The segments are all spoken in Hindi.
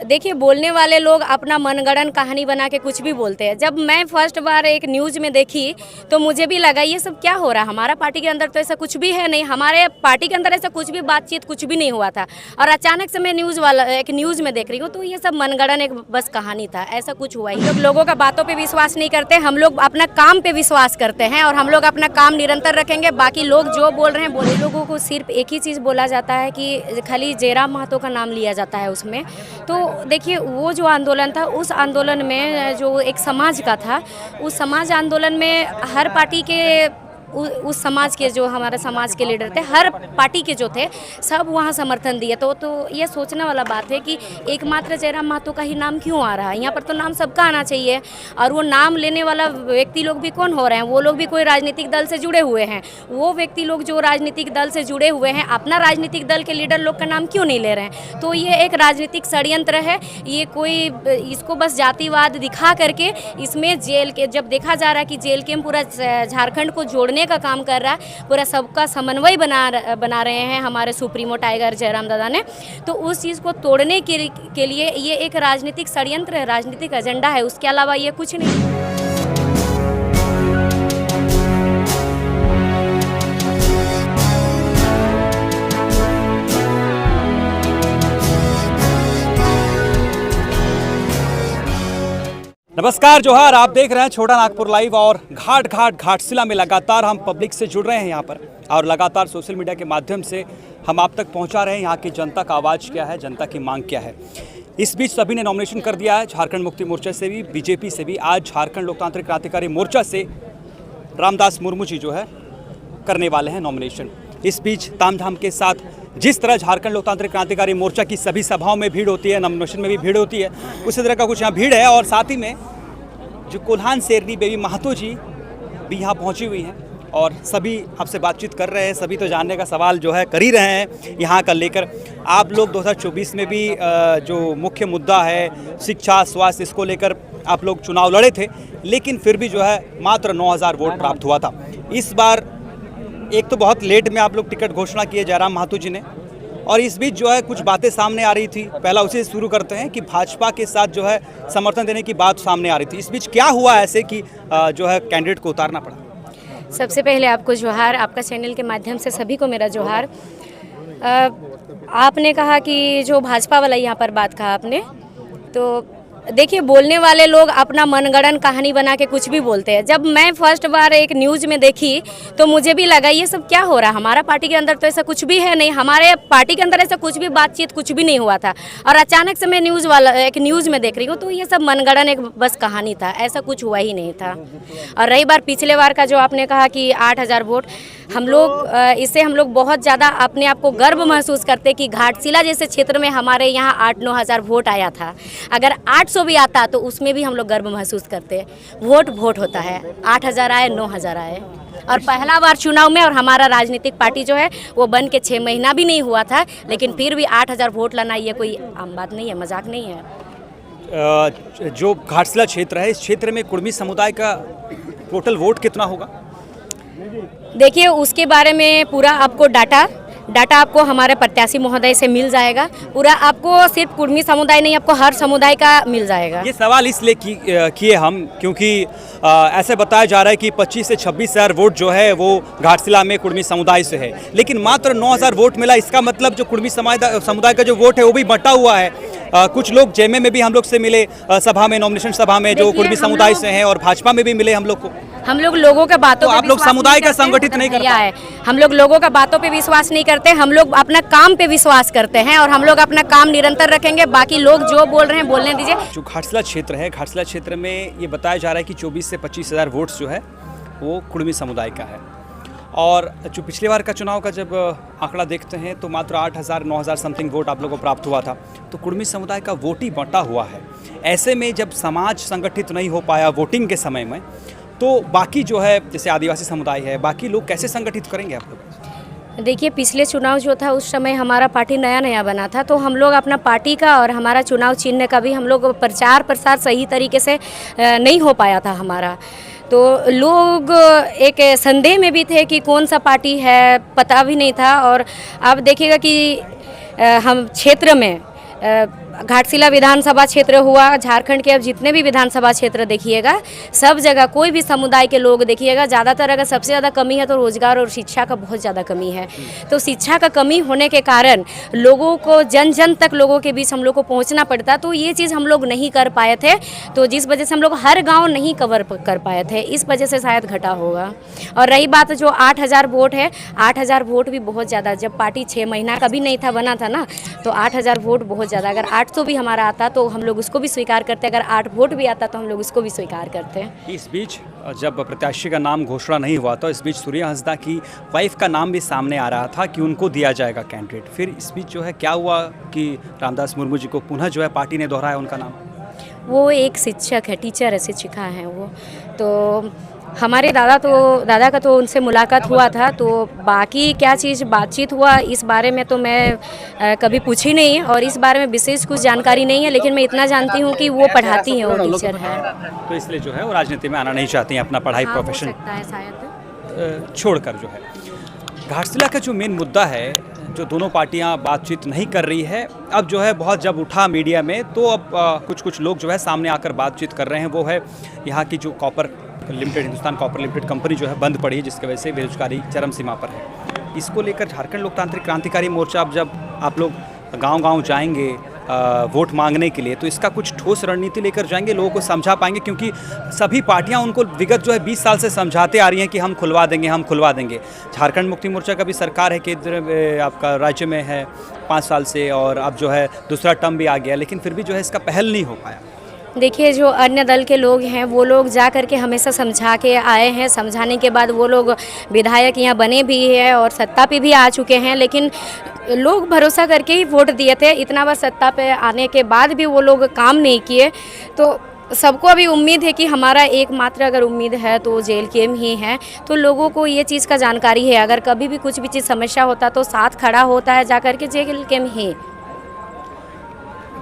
देखिए, बोलने वाले लोग अपना मनगढ़ंत कहानी बना के कुछ भी बोलते हैं। जब मैं फर्स्ट बार एक न्यूज़ में देखी तो मुझे भी लगा ये सब क्या हो रहा है। हमारा पार्टी के अंदर तो ऐसा कुछ भी है नहीं, हमारे पार्टी के अंदर ऐसा कुछ भी बातचीत कुछ भी नहीं हुआ था। और अचानक से मैं एक न्यूज़ में देख रही हूँ तो ये सब मनगढ़ंत एक बस कहानी था, ऐसा कुछ हुआ ही। लोग लोगों का बातों पर विश्वास नहीं करते, हम लोग अपना काम पे विश्वास करते हैं और हम लोग अपना काम निरंतर रखेंगे। बाकी लोग जो बोल रहे हैं बोले। लोगों को सिर्फ एक ही चीज़ बोला जाता है कि खाली जयराम महतो का नाम लिया जाता है उसमें। तो देखिए, वो जो आंदोलन था उस आंदोलन में जो एक समाज का था, उस समाज आंदोलन में हर पार्टी के उस समाज के जो हमारे समाज के लीडर थे, हर पार्टी के जो थे, सब वहाँ समर्थन दिए। तो ये सोचने वाला बात है कि एकमात्र जयराम महतो का ही नाम क्यों आ रहा है। यहाँ पर तो नाम सबका आना चाहिए। और वो नाम लेने वाला व्यक्ति लोग भी कौन हो रहे हैं, वो लोग भी कोई राजनीतिक दल से जुड़े हुए हैं। वो व्यक्ति लोग जो राजनीतिक दल से जुड़े हुए हैं, अपना राजनीतिक दल के लीडर लोग का नाम क्यों नहीं ले रहे हैं। तो ये एक राजनीतिक षड्यंत्र है। ये कोई इसको बस जातिवाद दिखा करके इसमें जेल के, जब देखा जा रहा है कि जेल के पूरा झारखंड को जोड़ने का काम कर रहा है, पूरा सबका समन्वय बना रहे हैं हमारे सुप्रीमो टाइगर जयराम दादा ने, तो उस चीज़ को तोड़ने के लिए ये एक राजनीतिक षड्यंत्र है, राजनीतिक एजेंडा है, उसके अलावा ये कुछ नहीं। नमस्कार, जोहार। आप देख रहे हैं छोटा नागपुर लाइव और घाटशिला में लगातार हम पब्लिक से जुड़ रहे हैं यहाँ पर और लगातार सोशल मीडिया के माध्यम से हम आप तक पहुँचा रहे हैं यहाँ की जनता का आवाज़ क्या है, जनता की मांग क्या है। इस बीच सभी ने नॉमिनेशन कर दिया है, झारखंड मुक्ति मोर्चा से भी, बीजेपी से भी। आज झारखंड लोकतांत्रिक क्रांतिकारी मोर्चा से रामदास मुर्मू जी जो है करने वाले हैं नॉमिनेशन। इस बीच तामझाम के साथ जिस तरह झारखंड लोकतांत्रिक क्रांतिकारी मोर्चा की सभी सभाओं में भीड़ होती है, नॉमिनेशन में भी भीड़ होती है, उसी तरह का कुछ यहाँ भीड़ है। और साथ ही में जो कोल्हान शेरनी बेबी महतो जी भी यहाँ पहुँची हुई हैं और सभी आपसे बातचीत कर रहे हैं। सभी तो जानने का सवाल जो है कर ही रहे हैं यहाँ का लेकर। आप लोग 2024 में भी जो मुख्य मुद्दा है शिक्षा, स्वास्थ्य, इसको लेकर आप लोग चुनाव लड़े थे, लेकिन फिर भी जो है मात्र 9,000 वोट प्राप्त हुआ था। इस बार एक तो बहुत लेट में आप लोग टिकट घोषणा किए जयराम महतो जी ने, और इस बीच जो है कुछ बातें सामने आ रही थी। पहला उसी से शुरू करते हैं कि भाजपा के साथ जो है समर्थन देने की बात सामने आ रही थी। इस बीच क्या हुआ ऐसे कि जो है कैंडिडेट को उतारना पड़ा? सबसे पहले आपको जोहार, आपका चैनल के माध्यम से सभी को मेरा जोहार। आपने कहा कि जो भाजपा वाला यहाँ पर बात कहा आपने, तो देखिए, बोलने वाले लोग अपना मनगढ़ंत कहानी बना के कुछ भी बोलते हैं। जब मैं फर्स्ट बार एक न्यूज़ में देखी तो मुझे भी लगा ये सब क्या हो रहा है। हमारा पार्टी के अंदर तो ऐसा कुछ भी है नहीं, हमारे पार्टी के अंदर ऐसा कुछ भी बातचीत कुछ भी नहीं हुआ था। और अचानक से मैं एक न्यूज़ में देख रही हूँ तो ये सब मनगढ़ंत एक बस कहानी था, ऐसा कुछ हुआ ही नहीं था। और रही बार पिछले बार का जो आपने कहा कि 8,000 वोट, हम लोग इससे हम लोग बहुत ज़्यादा अपने आप को गर्व महसूस करते कि घाटशिला जैसे क्षेत्र में हमारे यहाँ 8-9 हज़ार वोट आया था। अगर 800 भी आता तो उसमें भी हम लोग गर्व महसूस करते। वोट होता है, 8,000 आए, 9,000 आए। और पहला बार चुनाव में, और हमारा राजनीतिक पार्टी जो है वो बन के 6 महीना भी नहीं हुआ था, लेकिन फिर भी 8,000 वोट लाना ये कोई आम बात नहीं है, मजाक नहीं है। जो घाटशिला क्षेत्र है, इस क्षेत्र में कुर्मी समुदाय का टोटल वोट कितना होगा? देखिए, उसके बारे में पूरा आपको डाटा आपको हमारे प्रत्याशी महोदय से मिल जाएगा। पूरा आपको सिर्फ कुर्मी समुदाय नहीं, आपको हर समुदाय का मिल जाएगा। ये सवाल इसलिए किए हम क्योंकि ऐसे बताया जा रहा है कि 25 से 26,000 वोट जो है वो घाटशिला में कुर्मी समुदाय से है, लेकिन मात्र 9,000 वोट मिला। इसका मतलब जो कुर्मी समुदाय का जो वोट है वो भी बटा हुआ है। कुछ लोग जेमे में भी हम लोग से मिले सभा में, नॉमिनेशन सभा में, जो कुर्मी समुदाय से हैं, और भाजपा में भी मिले हम लोग को। हम लोग लोगों के बातों पे आप लोग समुदाय का संगठित नहीं करते है। हम लोग लोगों का बातों पे विश्वास नहीं करते, हम लोग अपना काम पे विश्वास करते हैं और हम लोग अपना काम निरंतर रखेंगे। बाकी लोग जो बोल रहे हैं बोलने दीजिए। जो घाटशिला क्षेत्र है, घाटशिला क्षेत्र में ये बताया जा रहा है कि 24 से 25,000 वोट्स जो है वो कुर्मी समुदाय का है। और जो पिछले बार का चुनाव का जब आंकड़ा देखते हैं तो मात्र 8,000 9,000 समथिंग वोट आप लोगों को प्राप्त हुआ था। तो कुर्मी समुदाय का वोट ही बंटा हुआ है। ऐसे में जब समाज संगठित नहीं हो पाया वोटिंग के समय में, तो बाकी जो है जैसे आदिवासी समुदाय है, बाकी लोग कैसे संगठित करेंगे आप लोग? देखिए, पिछले चुनाव जो था उस समय हमारा पार्टी नया बना था, तो हम लोग अपना पार्टी का और हमारा चुनाव चिन्ह का भी हम लोग प्रचार प्रसार सही तरीके से नहीं हो पाया था हमारा। तो लोग एक संदेह में भी थे कि कौन सा पार्टी है, पता भी नहीं था। और आप देखिएगा कि हम क्षेत्र में घाटशिला विधानसभा क्षेत्र हुआ, झारखंड के अब जितने भी विधानसभा क्षेत्र देखिएगा, सब जगह कोई भी समुदाय के लोग देखिएगा, ज़्यादातर अगर सबसे ज़्यादा कमी है तो रोजगार और शिक्षा का बहुत ज़्यादा कमी है। तो शिक्षा का कमी होने के कारण लोगों को जन जन तक लोगों के बीच हम लोग को पहुंचना पड़ता, तो ये चीज़ हम लोग नहीं कर पाए थे, तो जिस वजह से हम लोग हर गाँव नहीं कवर कर पाए थे, इस वजह से शायद घटा होगा। और रही बात जो 8,000 वोट है, 8,000 वोट भी बहुत ज़्यादा, जब पार्टी 6 महीना का भी नहीं था बना था ना, तो 8,000 वोट बहुत ज़्यादा। अगर 800 भी हमारा आता तो हम लोग उसको भी स्वीकार करते, अगर 8 वोट भी आता तो हम लोग उसको भी स्वीकार करते। इस बीच जब प्रत्याशी का नाम घोषणा नहीं हुआ तो इस बीच सूर्या हंसदा की वाइफ का नाम भी सामने आ रहा था कि उनको दिया जाएगा कैंडिडेट। फिर इस बीच जो है क्या हुआ कि रामदास मुर्मू जी को पुनः जो है पार्टी ने दोहराया उनका नाम। वो एक शिक्षक है, टीचर है, शिक्षिका है वो। तो हमारे दादा का तो उनसे मुलाकात हुआ था, तो बाकी क्या चीज़ बातचीत हुआ इस बारे में तो मैं कभी पूछी नहीं है और इस बारे में विशेष कुछ जानकारी नहीं है, लेकिन मैं इतना जानती हूँ कि वो पढ़ाती हैं, वो टीचर है। तो इसलिए जो है वो राजनीति में आना नहीं चाहती हैं, अपना पढ़ाई प्रोफेशन हो सकता है शायद छोड़कर। जो है घाटशिला का जो मेन मुद्दा है, जो दोनों पार्टियां बातचीत नहीं कर रही है, अब जो है बहुत जब उठा मीडिया में तो अब कुछ लोग जो है सामने आकर बातचीत कर रहे हैं, वो है यहाँ की जो copper limited, Hindustan copper limited company जो है बंद पड़ी है, जिसकी वजह से बेरोजगारी चरम सीमा पर है। इसको लेकर झारखंड लोकतांत्रिक क्रांतिकारी मोर्चा, अब जब आप लोग गांव-गांव जाएंगे वोट मांगने के लिए, तो इसका कुछ ठोस रणनीति लेकर जाएंगे, लोगों को समझा पाएंगे, क्योंकि सभी पार्टियां उनको विगत जो है 20 साल से समझाते आ रही हैं कि हम खुलवा देंगे। झारखंड मुक्ति मोर्चा का भी सरकार है, केंद्र में आपका राज्य में है 5 साल से, और अब जो है दूसरा टर्म भी आ गया, लेकिन फिर भी जो है इसका पहल नहीं हो पाया। देखिए, जो अन्य दल के लोग हैं वो लोग जा कर के हमेशा समझा के आए हैं, समझाने के बाद वो लोग विधायक यहाँ बने भी हैं और सत्ता पे भी आ चुके हैं, लेकिन लोग भरोसा करके ही वोट दिए थे। इतना बार सत्ता पे आने के बाद भी वो लोग काम नहीं किए, तो सबको अभी उम्मीद है कि हमारा एकमात्र अगर उम्मीद है तो जेल केम ही है। तो लोगों को ये चीज़ का जानकारी है, अगर कभी भी कुछ भी चीज़ समस्या होता तो साथ खड़ा होता है जा कर के जेल केम ही।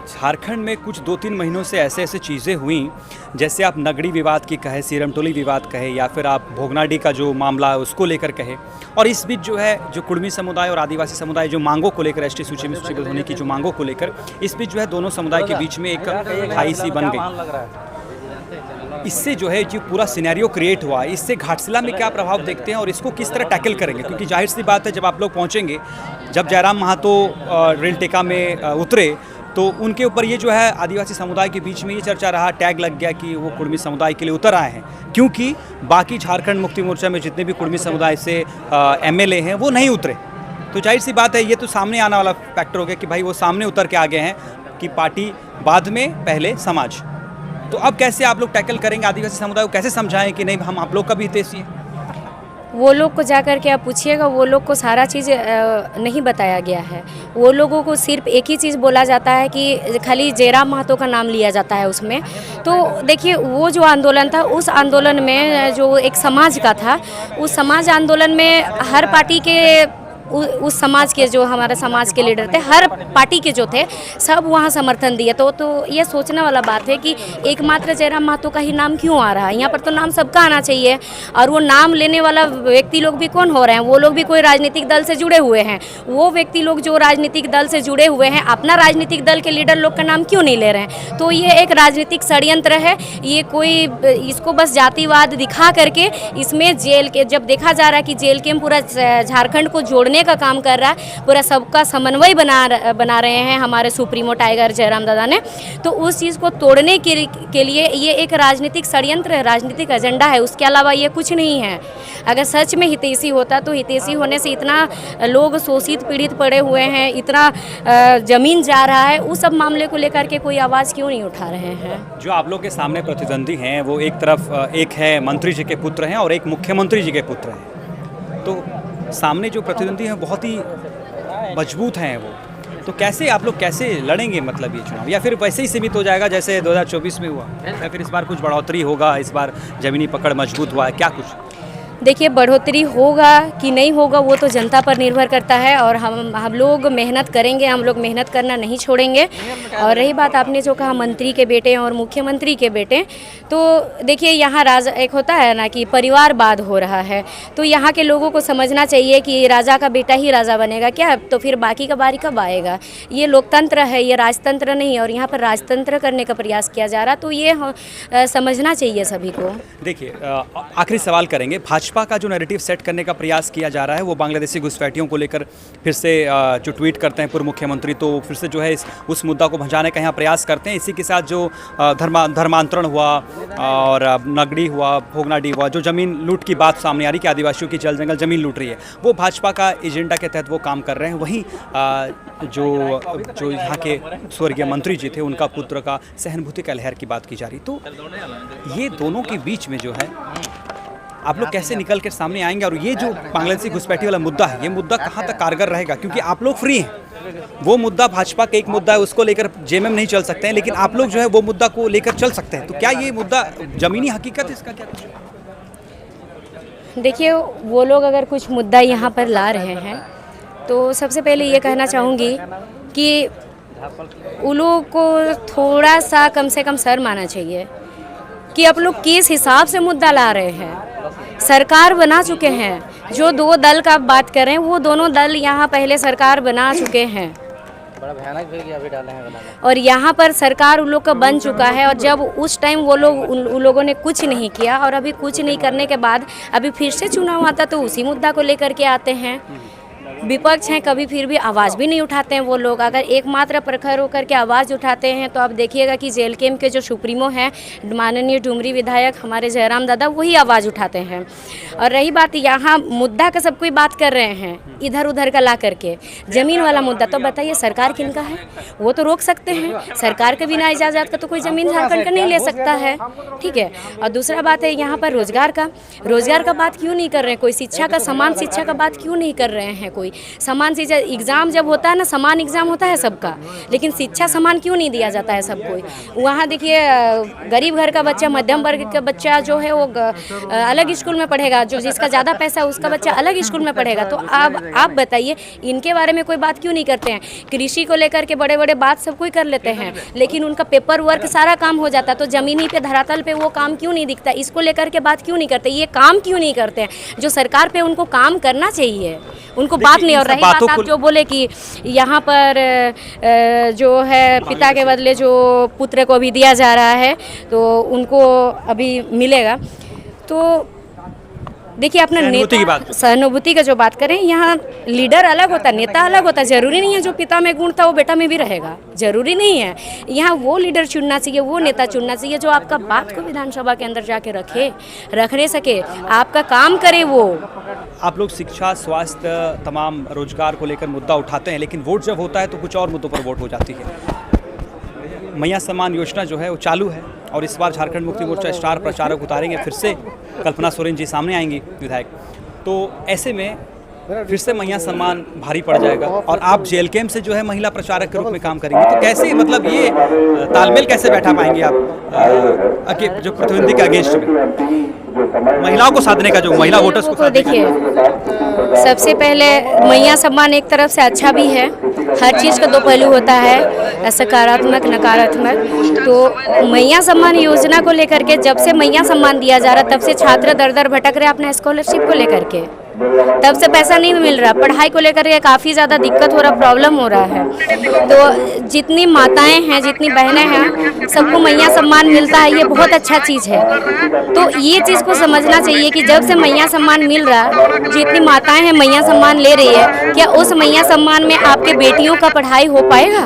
झारखंड में कुछ 2-3 महीनों से ऐसे चीज़ें हुई, जैसे आप नगड़ी विवाद की कहे, सीरमटोली विवाद कहे, या फिर आप भोगनाडी का जो मामला है उसको लेकर कहे, और इस बीच जो है जो कुर्मी समुदाय और आदिवासी समुदाय जो मांगों को लेकर, एसटी सूची में सूचीबद्ध होने की जो मांगों को लेकर, इस बीच जो है दोनों समुदाय के बीच में एक खाई सी बन गई। इससे जो है जो पूरा सिनेरियो क्रिएट हुआ, इससे घाटशिला में क्या प्रभाव देखते हैं और इसको किस तरह टैकल करेंगे? क्योंकि जाहिर सी बात है, जब आप लोग पहुँचेंगे, जब जयराम महतो रेल टेका में उतरे, तो उनके ऊपर ये जो है आदिवासी समुदाय के बीच में ये चर्चा रहा, टैग लग गया कि वो कुर्मी समुदाय के लिए उतर आए हैं, क्योंकि बाकी झारखंड मुक्ति मोर्चा में जितने भी कुर्मी समुदाय से एमएलए हैं वो नहीं उतरे। तो जाहिर सी बात है, ये तो सामने आने वाला फैक्टर हो गया कि भाई वो सामने उतर के आ गए हैं कि पार्टी बाद में पहले समाज। तो अब कैसे आप लोग टैकल करेंगे? आदिवासी समुदाय को कैसे समझाएं कि नहीं, हम आप लोग का भी हितैषी है? वो लोग को जा कर के आप पूछिएगा, वो लोग को सारा चीज़ नहीं बताया गया है। वो लोगों को सिर्फ एक ही चीज़ बोला जाता है कि खाली जयराम महतो का नाम लिया जाता है उसमें। तो देखिए, वो जो आंदोलन था, उस आंदोलन में जो एक समाज का था, उस समाज आंदोलन में हर पार्टी के उस समाज के जो हमारे समाज के लीडर थे, हर पार्टी के जो थे, सब वहाँ समर्थन दिए। तो ये सोचने वाला बात है कि एकमात्र जयराम महतो का ही नाम क्यों आ रहा है? यहाँ पर तो नाम सबका आना चाहिए। और वो नाम लेने वाला व्यक्ति लोग भी कौन हो रहे हैं? वो लोग भी कोई राजनीतिक दल से जुड़े हुए हैं। वो व्यक्ति लोग जो राजनीतिक दल से जुड़े हुए हैं, अपना राजनीतिक दल के लीडर लोग का नाम क्यों नहीं ले रहे हैं? तो ये एक राजनीतिक षड्यंत्र है। ये कोई इसको बस जातिवाद दिखा करके इसमें जेल के, जब देखा जा रहा है कि जेल के पूरा झारखंड को जोड़ने का काम कर रहा है, पूरा सबका समन्वय बना रहे हैं हमारे सुप्रीमो टाइगर जयराम दादा ने, तो उस चीज़ को तोड़ने के लिए ये एक राजनीतिक षड्यंत्र है, राजनीतिक एजेंडा है, उसके अलावा ये कुछ नहीं है। अगर सच में हितैषी होता तो हितैषी होने से इतना लोग शोषित पीड़ित पड़े हुए हैं, इतना जमीन जा रहा है, उस सब मामले को लेकर के कोई आवाज़ क्यों नहीं उठा रहे हैं? जो आप लोग के सामने प्रतिद्वंदी हैं, वो एक तरफ एक है मंत्री जी के पुत्र हैं और एक मुख्यमंत्री जी के पुत्र हैं। तो सामने जो प्रतिद्वंदी हैं बहुत ही मजबूत हैं वो, तो कैसे आप लोग कैसे लड़ेंगे मतलब ये चुनाव? या फिर वैसे ही सीमित हो जाएगा जैसे 2024 में हुआ, या फिर इस बार कुछ बढ़ोतरी होगा, इस बार जमीनी पकड़ मजबूत हुआ है, क्या कुछ? देखिए, बढ़ोतरी होगा कि नहीं होगा वो तो जनता पर निर्भर करता है, और हम लोग मेहनत करेंगे, हम लोग मेहनत करना नहीं छोड़ेंगे। और रही बात आपने जो कहा मंत्री के बेटे और मुख्यमंत्री के बेटे, तो देखिए यहाँ राजा एक होता है ना कि परिवारवाद हो रहा है, तो यहाँ के लोगों को समझना चाहिए कि राजा का बेटा ही राजा बनेगा क्या, तो फिर बाकी का बारी कब आएगा। ये लोकतंत्र है, ये राजतंत्र नहीं, और यहाँ पर राजतंत्र करने का प्रयास किया जा रहा, तो ये समझना चाहिए सभी को। देखिए, आखिरी सवाल करेंगे। भाजपा का जो नैरेटिव सेट करने का प्रयास किया जा रहा है वो बांग्लादेशी घुसपैठियों को लेकर फिर से जो ट्वीट करते हैं पूर्व मुख्यमंत्री, तो फिर से जो है उस मुद्दा को भंजाने का यहाँ प्रयास करते हैं। इसी के साथ जो धर्मांतरण हुआ और नगड़ी हुआ, भोगनाडी हुआ, जो ज़मीन लूट की बात सामने आ रही कि आदिवासियों की जल जंगल ज़मीन लूट रही है, वो भाजपा का एजेंडा के तहत वो काम कर रहे हैं। वहीं जो यहाँ के स्वर्गीय मंत्री जी थे उनका पुत्र का सहानुभूति का लहर की बात की जा रही, तो ये दोनों के बीच में जो है आप लोग कैसे निकल कर सामने आएंगे, और ये जो बांग्लादेशी घुसपैठी वाला मुद्दा है, ये मुद्दा कहाँ तक कारगर रहेगा, क्योंकि आप लोग फ्री हैं। वो मुद्दा भाजपा का एक मुद्दा है, उसको लेकर जेएमएम नहीं चल सकते हैं, लेकिन आप लोग जो है वो मुद्दा को लेकर चल सकते हैं, तो क्या ये मुद्दा जमीनी हकीकत है, इसका क्या कुछ? देखिए, वो लोग अगर कुछ मुद्दा यहाँ पर ला रहे हैं तो सबसे पहले ये कहना चाहूँगी कि उन लोगों को थोड़ा सा कम से कम शर्म आना चाहिए कि आप लोग किस हिसाब से मुद्दा ला रहे हैं। सरकार बना चुके हैं, जो दो दल का बात कर रहे हैं वो दोनों दल यहाँ पहले सरकार बना चुके हैं, बड़ा भयानक बिल अभी डाले हैं बनाने। और यहाँ पर सरकार उन लोग का बन चुका है, और जब उस टाइम वो लोग उन लोगों ने कुछ नहीं किया, और अभी कुछ नहीं करने के बाद अभी फिर से चुनाव आता तो उसी मुद्दा को लेकर के आते हैं। विपक्ष हैं, कभी फिर भी आवाज़ भी नहीं उठाते हैं वो लोग। अगर एकमात्र प्रखर होकर के आवाज़ उठाते हैं तो आप देखिएगा कि जेल कैम्प के जो सुप्रीमो हैं माननीय डुमरी विधायक हमारे जयराम दादा, वही आवाज़ उठाते हैं। और रही बात यहाँ मुद्दा का सब कोई बात कर रहे हैं इधर उधर का ला करके, ज़मीन वाला मुद्दा तो बताइए सरकार किनका है, वो तो रोक सकते हैं। सरकार के बिना इजाज़त का तो कोई ज़मीन झारखंड का नहीं ले सकता है, ठीक है। और दूसरा बात है यहाँ पर रोज़गार का बात क्यों नहीं कर रहे हैं कोई, शिक्षा का समान शिक्षा का बात क्यों नहीं कर रहे हैं कोई। समान शिक्षा एग्ज़ाम जब होता है ना, समान एग्ज़ाम होता है सबका, लेकिन शिक्षा समान क्यों नहीं दिया जाता है सबको। वहाँ देखिए गरीब घर का बच्चा, मध्यम वर्ग का बच्चा जो है वो अलग स्कूल में पढ़ेगा, जो जिसका ज़्यादा पैसा उसका बच्चा अलग स्कूल में पढ़ेगा। तो आप बताइए इनके बारे में कोई बात क्यों नहीं करते हैं। कृषि को लेकर के बड़े बड़े बात सब कोई कर लेते हैं, लेकिन उनका पेपर वर्क सारा काम हो जाता, तो ज़मीनी पे धरातल पे वो काम क्यों नहीं दिखता, इसको लेकर के बात क्यों नहीं करते, ये काम क्यों नहीं करते हैं। जो सरकार पे उनको काम करना चाहिए, उनको बात नहीं। और रही बात आप जो बोले कि यहाँ पर जो है पिता के बदले जो पुत्र को अभी दिया जा रहा है तो उनको अभी मिलेगा, तो देखिए अपना नेता सहानुभूति का जो बात करें, यहाँ लीडर अलग होता है, नेता अलग होता है। जरूरी नहीं है जो पिता में गुण था वो बेटा में भी रहेगा, जरूरी नहीं है। यहाँ वो लीडर चुनना चाहिए, वो नेता चुनना चाहिए जो आपका बात को विधानसभा के अंदर जाके रखने सके, आपका काम करे। वो आप लोग शिक्षा, स्वास्थ्य, तमाम रोजगार को लेकर मुद्दा उठाते हैं, लेकिन वोट जब होता है तो कुछ और मुद्दों पर वोट हो जाती है। मैया सम्मान योजना जो है वो चालू है, और इस बार झारखंड मुक्ति मोर्चा स्टार प्रचारक उतारेंगे, फिर से कल्पना सोरेन जी सामने आएंगी विधायक, तो ऐसे में फिर से मैया सम्मान भारी पड़ जाएगा, और आप जेल कैम्प से जो है महिला प्रचारक के रूप में काम करेंगे, तो कैसे मतलब ये तालमेल कैसे बैठा पाएंगे आप जो प्रतिद्वंदी के अगेंस्ट में महिलाओं को साधने का, जो महिला वोटर्स को देखिए सबसे पहले मैया सम्मान एक तरफ से अच्छा भी है, हर चीज़ का दो पहलू होता है, सकारात्मक नकारात्मक। तो मैया सम्मान योजना को लेकर के जब से मैया सम्मान दिया जा रहा तब से छात्र दर दर भटक रहे अपना स्कॉलरशिप को लेकर के, तब से पैसा नहीं मिल रहा, पढ़ाई को लेकर के काफ़ी ज़्यादा दिक्कत हो रहा, प्रॉब्लम हो रहा है। तो जितनी माताएं हैं, जितनी बहनें हैं, सबको मैया सम्मान मिलता है, ये बहुत अच्छा चीज़ है। तो ये चीज़ को समझना चाहिए कि जब से मैया सम्मान मिल रहा, जितनी माताएं हैं मैया सम्मान ले रही है, क्या उस मैया सम्मान में आपके बेटियों का पढ़ाई हो पाएगा?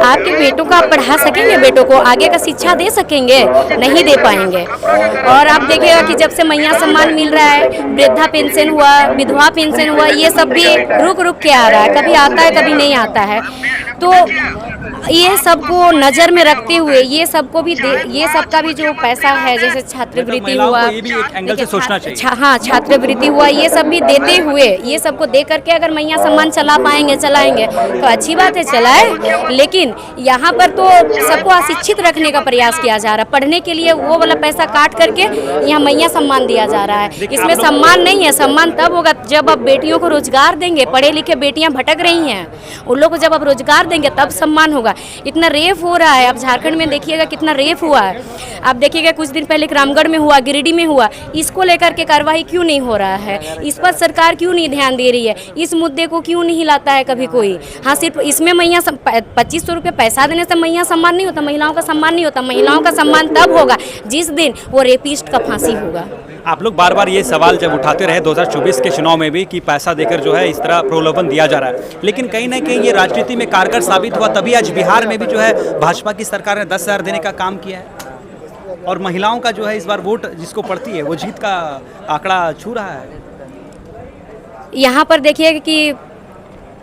आपके बेटों का आप पढ़ा सकेंगे, बेटों को आगे का शिक्षा दे सकेंगे? नहीं दे पाएंगे। और आप देखिएगा कि जब से मैया सम्मान मिल रहा है, वृद्धा पेंशन हुआ, विधवा पेंशन हुआ, ये सब भी रुक रुक के आ रहा है, कभी आता है कभी नहीं आता है। तो ये सबको नज़र में रखते हुए ये सबको भी ये सबका भी जो पैसा है, जैसे छात्रवृत्ति महिलाओं हुआ, को ये भी एक एंगल से सोचना चाहिए। हाँ छात्रवृत्ति हुआ, ये सब भी देते हुए ये सबको दे करके अगर मैया सम्मान चला पाएंगे चलाएंगे तो अच्छी बात है, चलाए। लेकिन यहाँ पर तो सबको अशिक्षित रखने का प्रयास किया जा रहा है। पढ़ने के लिए वो वाला पैसा काट करके यहाँ मैया सम्मान दिया जा रहा है। इसमें सम्मान नहीं है। सम्मान तब होगा जब आप बेटियों को रोजगार देंगे। पढ़े लिखे बेटियां भटक रही हैं, उन लोग को जब आप रोजगार देंगे तब सम्मान होगा। इतना रेप हो रहा है, आप झारखंड में देखिएगा कितना रेप हुआ है। आप देखिएगा कुछ दिन पहले रामगढ़ में हुआ, गिरिडीह में हुआ। इसको लेकर के कार्रवाई क्यों नहीं हो रहा है? इस पर सरकार क्यों नहीं ध्यान दे रही है? इस मुद्दे को क्यों नहीं लाता है कभी कोई? हाँ, सिर्फ इसमें मैया 2500 रुपये पैसा देने से मैया सम्मान नहीं होता, महिलाओं का सम्मान नहीं होता। महिलाओं का सम्मान तब होगा जिस दिन वो रेपिस्ट का फांसी होगा। आप लोग बार बार ये सवाल जब उठाते रहे 2024 के चुनाव में भी कि पैसा देकर जो है इस तरह प्रलोभन दिया जा रहा है, लेकिन कहीं ना कहीं ये राजनीति में कारगर साबित हुआ। तभी आज बिहार में भी जो है भाजपा की सरकार ने 10,000 देने का काम किया है और महिलाओं का जो है इस बार वोट जिसको पड़ती है वो जीत का आंकड़ा छू रहा है। यहाँ पर देखिए कि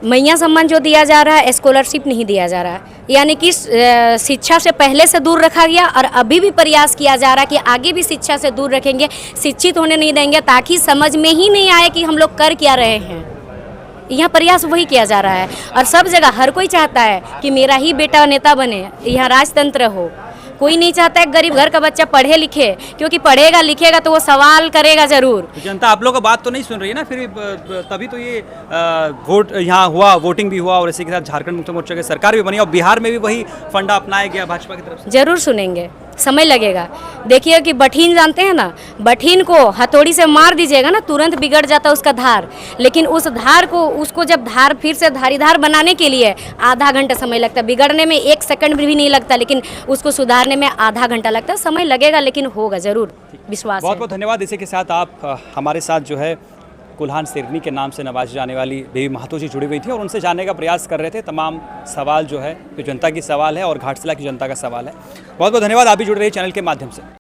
मैया सम्मान जो दिया जा रहा है, स्कॉलरशिप नहीं दिया जा रहा है, यानी कि शिक्षा से पहले से दूर रखा गया और अभी भी प्रयास किया जा रहा है कि आगे भी शिक्षा से दूर रखेंगे, शिक्षित होने नहीं देंगे, ताकि समझ में ही नहीं आए कि हम लोग कर क्या रहे हैं। यहाँ प्रयास वही किया जा रहा है और सब जगह हर कोई चाहता है कि मेरा ही बेटा नेता बने, यहाँ राजतंत्र हो। कोई नहीं चाहता है गरीब घर का बच्चा पढ़े लिखे, क्योंकि पढ़ेगा लिखेगा तो वो सवाल करेगा जरूर। जनता आप लोगों का बात तो नहीं सुन रही है ना, फिर तभी तो ये वोट यहाँ हुआ, वोटिंग भी हुआ और इसी के साथ झारखंड मुक्ति मोर्चा की सरकार भी बनी और बिहार में भी वही फंडा अपनाया गया भाजपा की तरफ से। जरूर सुनेंगे, समय लगेगा। देखिए कि बठीन जानते हैं ना, बठीन को हथौड़ी से मार दीजिएगा ना तुरंत बिगड़ जाता उसका धार, लेकिन उस धार को उसको जब धार फिर से धारीधार बनाने के लिए आधा घंटा समय लगता है। बिगड़ने में 1 सेकंड भी नहीं लगता, लेकिन उसको सुधारने में आधा घंटा लगता है। समय लगेगा लेकिन होगा जरूर, विश्वास है। बहुत बहुत धन्यवाद। इसी के साथ आप हमारे साथ जो है कुल्हान शेरनी के नाम से नवाजी जाने वाली बेबी महतो जी जुड़ी हुई थी और उनसे जानने का प्रयास कर रहे थे तमाम सवाल जो है जो जनता की सवाल है और घाटशिला की जनता का सवाल है। बहुत बहुत धन्यवाद। आप भी जुड़ रहे चैनल के माध्यम से।